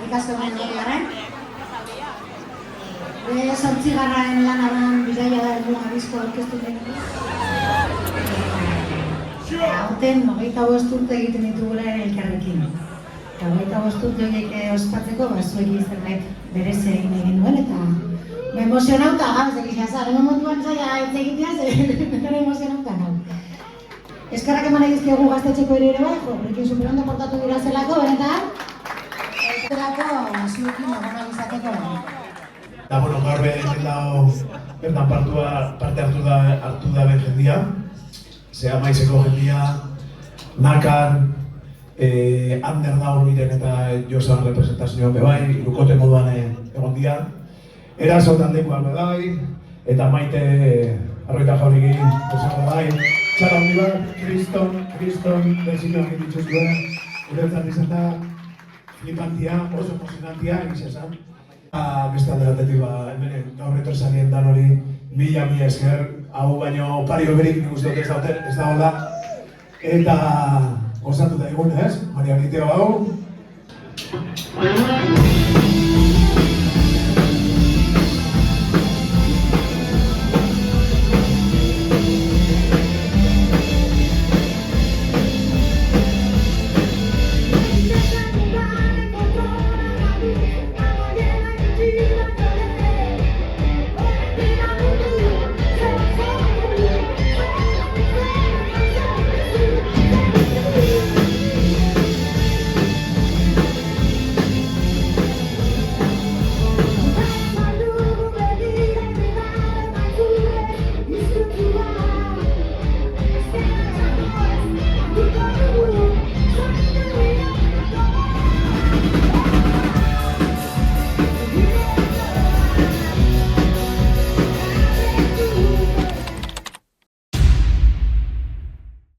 ikasko garen. Gure 8. lanaran bidaia da egun abizko orkestu denetik. Aurten 25 urte egiten ditugula ere elkarrekin. 25 urte horiek ospatzeko zuekin zerbait berezia egin duen eta emozionauta gauz egizia zara, momentuan zaila ez egitea zer emozionauta nau. Eskerrak eman egizkiagu gaztetxeko ere bai, horrekin superondo portatu dira zelako, benetan? Zerako zuekin egonak izateko. Da, bueno, gaur behar dago bertan parte hartu da ben jendia. Zea maizeko jendia, Nakan, Ander dago miren eta Josan representazioan bebai, irukote moduan egon dira. Eraso taldekuan bebai, eta Maite Arroita Jaurigin esan bebai. Txara hundi bat, Kriston, bezikoak egin zuen, guretzat izan da, flipantia, oso emozionantia, egiz esan. Beste alderatetik hemen gaur etortzarien dan hori, mila esker, hau baino pari oberik nik uste dut ez da hola. Eta gozatu da egun, ez? Maria Niteo hau.